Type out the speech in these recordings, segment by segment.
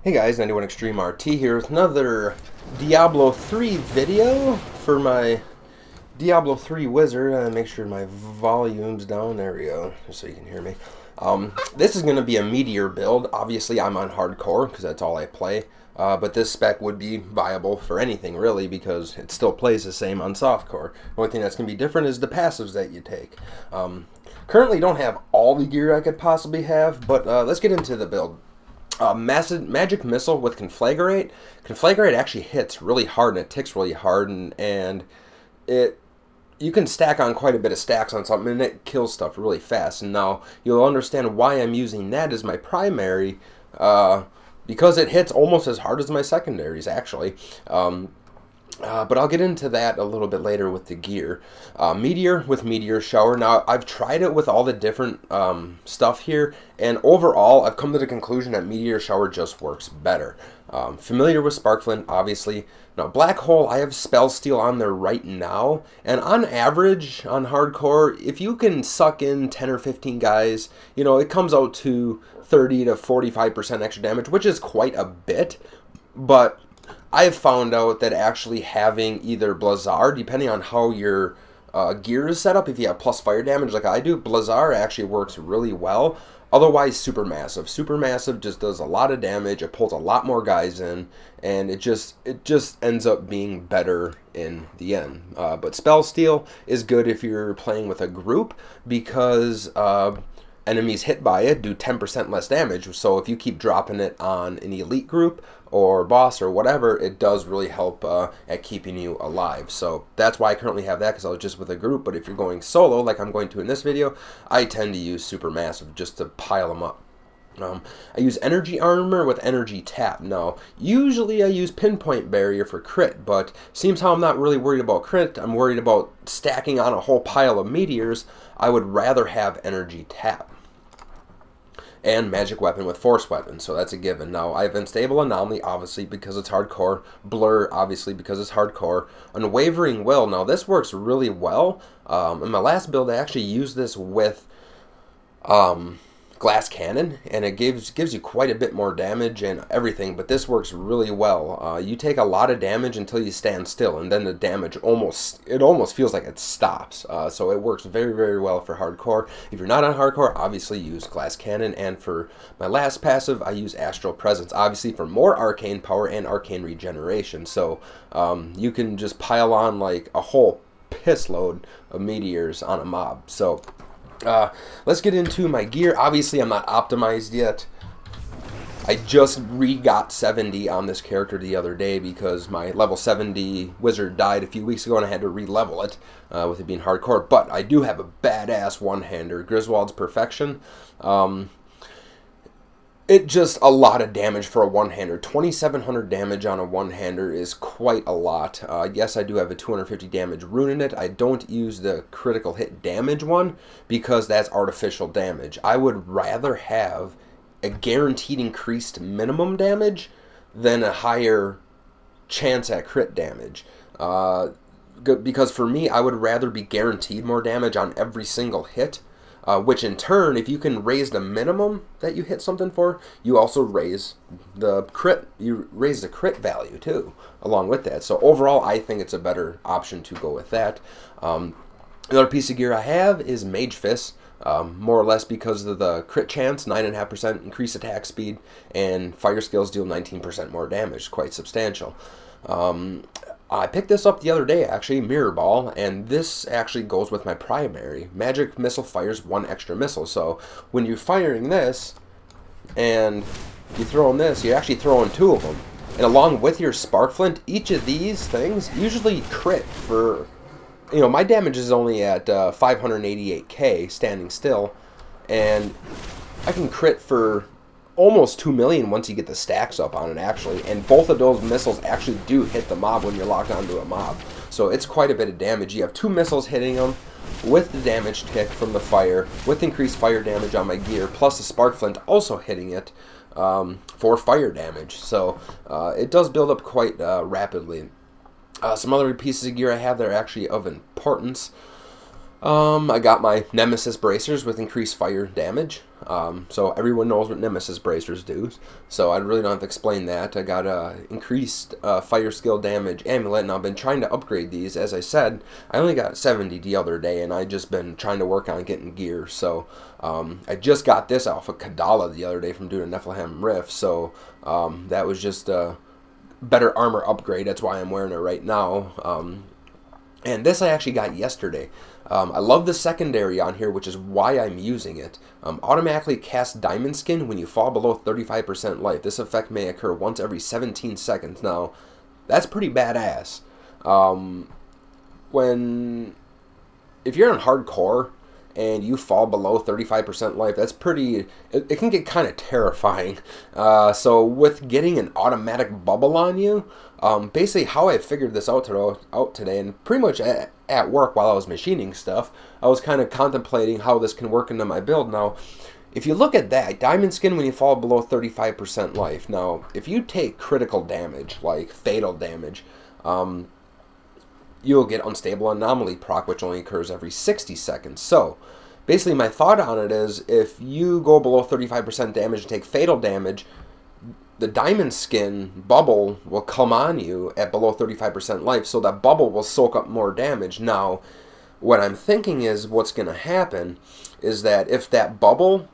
Hey guys, 91 Extreme RT here with another Diablo 3 video for my Diablo 3 wizard. Make sure my volume's down. There we go, just so you can hear me. This is going to be a Meteor build. Obviously I'm on hardcore because that's all I play. But this spec would be viable for anything really because it still plays the same on softcore. The only thing that's going to be different is the passives that you take. Currently don't have all the gear I could possibly have, but let's get into the build. Magic Missile with Conflagrate. Conflagrate actually hits really hard and it ticks really hard, and you can stack on quite a bit of stacks on something and it kills stuff really fast. And now you'll understand why I'm using that as my primary, because it hits almost as hard as my secondaries actually. But I'll get into that a little bit later with the gear. Meteor with Meteor Shower. Now, I've tried it with all the different stuff here, and overall, I've come to the conclusion that Meteor Shower just works better. Familiar with Sparkflint, obviously. Now, Black Hole, I have Spell Steal on there right now, and on average, on hardcore, if you can suck in 10 or 15 guys, you know, it comes out to 30 to 45% extra damage, which is quite a bit, but I've found out that actually having either Blazar, depending on how your gear is set up, if you have plus fire damage like I do, Blazar actually works really well. Otherwise, Supermassive. Supermassive just does a lot of damage, it pulls a lot more guys in, and it just ends up being better in the end. But Spell Steal is good if you're playing with a group because enemies hit by it do 10% less damage, so if you keep dropping it on an elite group or boss or whatever, it does really help at keeping you alive. So that's why I currently have that, because I was just with a group. But if you're going solo, like I'm going to in this video, I tend to use Supermassive just to pile them up. I use Energy Armor with Energy Tap. Now, usually I use Pinpoint Barrier for crit, but seems how I'm not really worried about crit, I'm worried about stacking on a whole pile of meteors. I would rather have Energy Tap. And Magic Weapon with Force Weapon, so that's a given. Now, I have Unstable Anomaly, obviously, because it's hardcore. Blur, obviously, because it's hardcore. Unwavering Will, now this works really well. In my last build, I actually used this with Glass Cannon, and it gives you quite a bit more damage and everything, but this works really well. You take a lot of damage until you stand still, and then the damage almost feels like it stops. So it works very, very well for hardcore. If you're not on hardcore, obviously use Glass Cannon, and for my last passive, I use Astral Presence, obviously for more arcane power and arcane regeneration. So you can just pile on like a whole piss load of meteors on a mob. So let's get into my gear. Obviously, I'm not optimized yet. I just got 70 on this character the other day because my level 70 wizard died a few weeks ago and I had to re-level it with it being hardcore. But I do have a badass one-hander, Griswold's Perfection. It just a lot of damage for a one-hander. 2,700 damage on a one-hander is quite a lot. Yes, I do have a 250 damage rune in it. I don't use the critical hit damage one because that's artificial damage. I would rather have a guaranteed increased minimum damage than a higher chance at crit damage. Because for me, I would rather be guaranteed more damage on every single hit. Which in turn, if you can raise the minimum that you hit something for, you also raise the crit. You raise the crit value too, along with that. So overall, I think it's a better option to go with that. Another piece of gear I have is Mage Fist, more or less because of the crit chance, 9.5% increased attack speed, and fire skills deal 19% more damage, quite substantial. I picked this up the other day, actually, Mirror Ball, and this actually goes with my primary. Magic Missile fires one extra missile, so when you're firing this, and you throw in this, you're actually throwing two of them. And along with your Sparkflint, each of these things usually crit for, you know, my damage is only at 588k standing still, and I can crit for almost 2 million once you get the stacks up on it actually, and both of those missiles actually do hit the mob when you're locked onto a mob, so it's quite a bit of damage. You have 2 missiles hitting them with the damage tick from the fire, with increased fire damage on my gear, plus the Sparkflint also hitting it for fire damage, so it does build up quite rapidly. Some other pieces of gear I have that are actually of importance. I got my Nemesis bracers with increased fire damage. So everyone knows what Nemesis bracers do, so I really don't have to explain that. I got a increased fire skill damage amulet, and I've been trying to upgrade these. As I said, I only got 70 the other day, and I just been trying to work on getting gear. So I just got this off of Kadala the other day from doing a Nephilim Rift, so that was just a better armor upgrade. That's why I'm wearing it right now. And this I actually got yesterday. I love the secondary on here, which is why I'm using it. Automatically cast Diamond Skin when you fall below 35% life. This effect may occur once every 17 seconds. Now, that's pretty badass. If you're on hardcore and you fall below 35% life, that's pretty, it can get kind of terrifying. So with getting an automatic bubble on you, basically how I figured this out today, and pretty much at work while I was machining stuff, I was kind of contemplating how this can work into my build. Now, if you look at that, Diamond Skin when you fall below 35% life. Now, if you take critical damage, like fatal damage, you'll get Unstable Anomaly proc, which only occurs every 60 seconds. So, basically my thought on it is, if you go below 35% damage and take fatal damage, the Diamond Skin bubble will come on you at below 35% life, so that bubble will soak up more damage. Now, what I'm thinking is what's going to happen is that if that bubble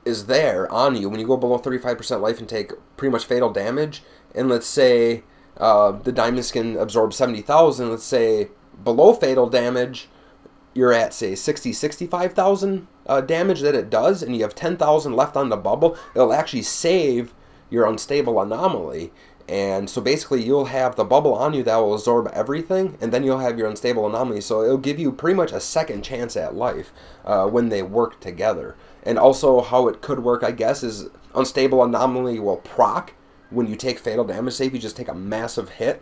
is there on you when you go below 35% life and take pretty much fatal damage, and let's say the Diamond Skin absorbs 70,000, let's say below fatal damage, you're at, say, 65,000 damage that it does, and you have 10,000 left on the bubble, it'll actually save your Unstable Anomaly. And so basically you'll have the bubble on you that will absorb everything, and then you'll have your Unstable Anomaly. So it'll give you pretty much a second chance at life when they work together. And also how it could work, I guess, is Unstable Anomaly will proc when you take fatal damage. Say if you just take a massive hit,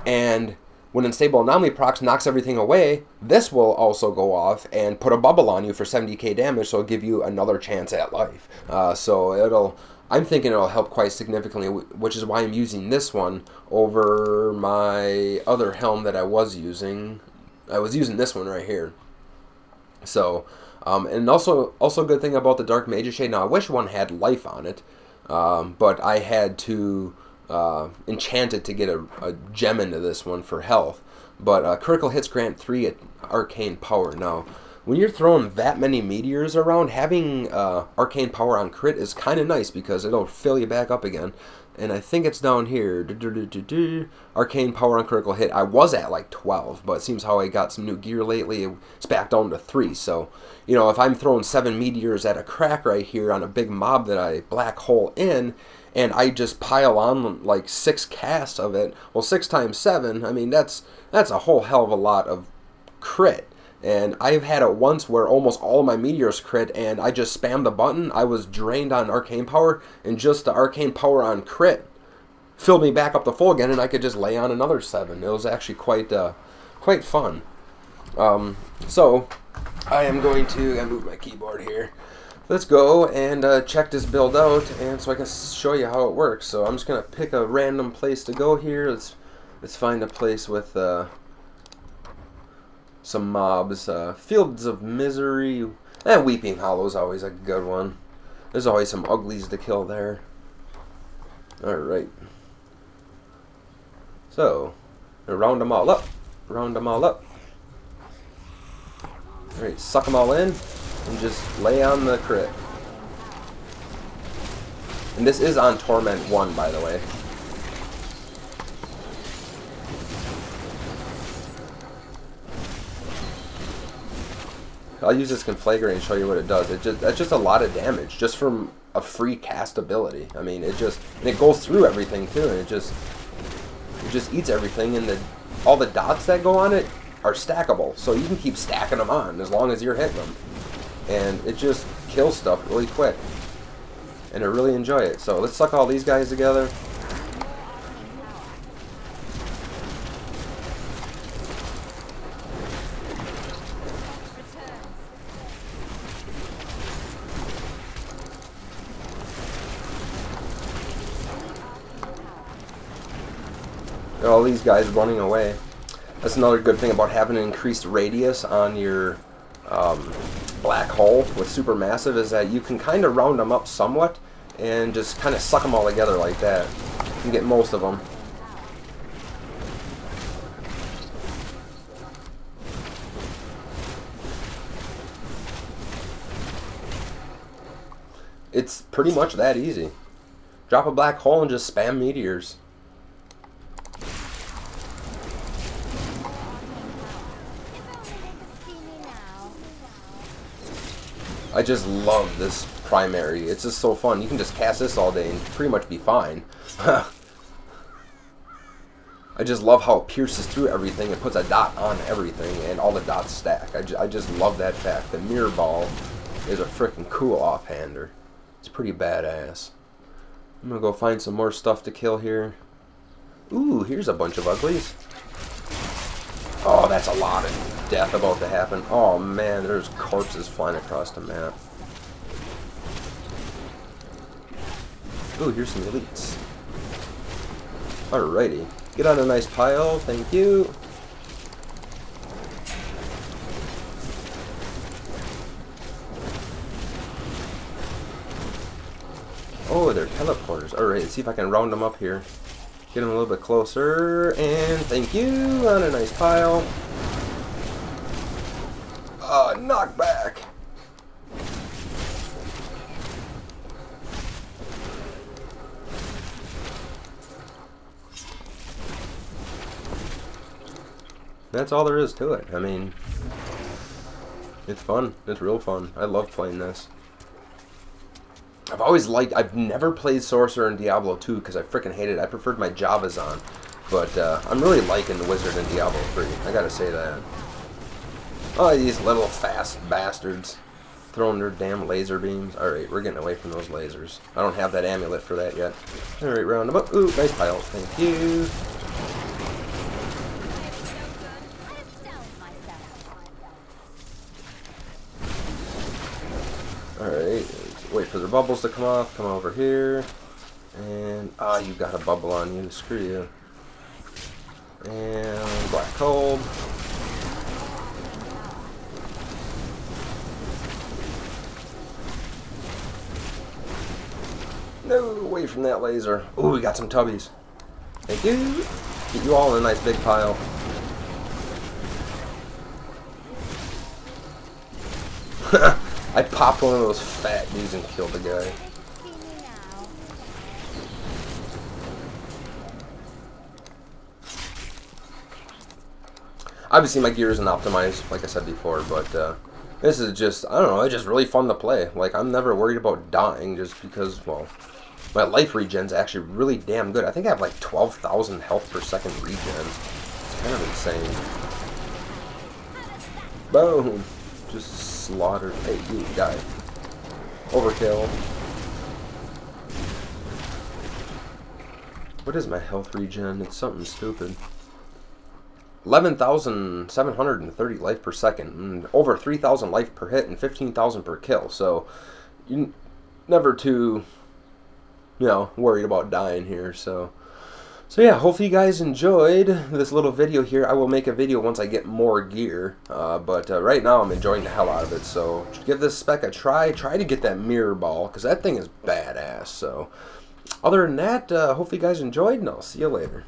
and when Unstable Anomaly procs knocks everything away, this will also go off and put a bubble on you for 70k damage, so it'll give you another chance at life. I'm thinking it'll help quite significantly, which is why I'm using this one over my other helm that I was using. I was using this one right here. So, and also a good thing about the Dark Mage's Shade, now I wish one had life on it, but I had to enchant it to get a gem into this one for health. But critical hits grant 3 arcane power. Now, when you're throwing that many meteors around, having arcane power on crit is kind of nice because it'll fill you back up again. And I think it's down here. Arcane power on critical hit. I was at like 12, but it seems how I got some new gear lately, it's back down to 3. So, you know, if I'm throwing 7 meteors at a crack right here on a big mob that I black hole in, and I just pile on like 6 casts of it, well, 6 times 7, I mean, that's a whole hell of a lot of crit. And I've had it once where almost all of my meteors crit, and I just spammed the button. I was drained on arcane power, and just the arcane power on crit filled me back up to full again, and I could just lay on another 7. It was actually quite fun. So I am going to move my keyboard here. Let's go and check this build out, and so I can show you how it works. So I'm just gonna pick a random place to go here. Let's find a place with some mobs. Fields of Misery. Weeping Hollow is always a good one. There's always some uglies to kill there. Alright. So, round them all up. Round them all up. Alright, suck them all in and just lay on the crit. And this is on Torment 1, by the way. I'll use this Conflagrate and show you what it does. That's just a lot of damage just from a free cast ability. I mean, and it goes through everything too, and it just eats everything, and all the dots that go on it are stackable, so you can keep stacking them on as long as you're hitting them, and it just kills stuff really quick, and I really enjoy it. So let's suck all these guys together. All these guys running away. That's another good thing about having an increased radius on your black hole with Supermassive is that you can kind of round them up somewhat and just kind of suck them all together like that. You can get most of them. It's pretty much that easy. Drop a black hole and just spam meteors. I just love this primary. It's just so fun. You can just cast this all day and pretty much be fine. I just love how it pierces through everything. It puts a dot on everything and all the dots stack. I just love that fact. The mirror ball is a freaking cool offhander. It's pretty badass. I'm gonna go find some more stuff to kill here. Ooh, here's a bunch of uglies. Oh, that's a lot of death about to happen. Oh man, there's corpses flying across the map. Ooh, here's some elites. Alrighty. Get on a nice pile, thank you. Oh, they're teleporters. Alright, let's see if I can round them up here. Get them a little bit closer, and thank you, on a nice pile. Knockback. That's all there is to it. I mean, it's fun. It's real fun. I love playing this. I've never played Sorcerer in Diablo 2 because I freaking hated it. I preferred my Javas on. But I'm really liking the Wizard in Diablo 3. I gotta say that. Oh, these little fast bastards. Throwing their damn laser beams. Alright, we're getting away from those lasers. I don't have that amulet for that yet. Alright, round them up. Ooh, nice pile. Thank you. Alright, wait for their bubbles to come off. Come over here. And, you got a bubble on you. Screw you. And black cold. No, away from that laser. Ooh, we got some tubbies. Thank you. Get you all in a nice big pile. I popped one of those fat dudes and killed the guy. Obviously my gear isn't optimized, like I said before, but this is just, I don't know, it's just really fun to play. Like, I'm never worried about dying just because, well, my life regen's actually really damn good. I think I have like 12,000 health per second regen. It's kind of insane. Boom! Just slaughtered. Hey, you die. Overkill. What is my health regen? It's something stupid. 11,730 life per second, and over 3,000 life per hit, and 15,000 per kill. So, you're never too, worried about dying here. So yeah, hopefully you guys enjoyed this little video here. I will make a video once I get more gear, but right now I'm enjoying the hell out of it. So give this spec a try. Try to get that mirror ball, because that thing is badass. So other than that, hopefully you guys enjoyed, and I'll see you later.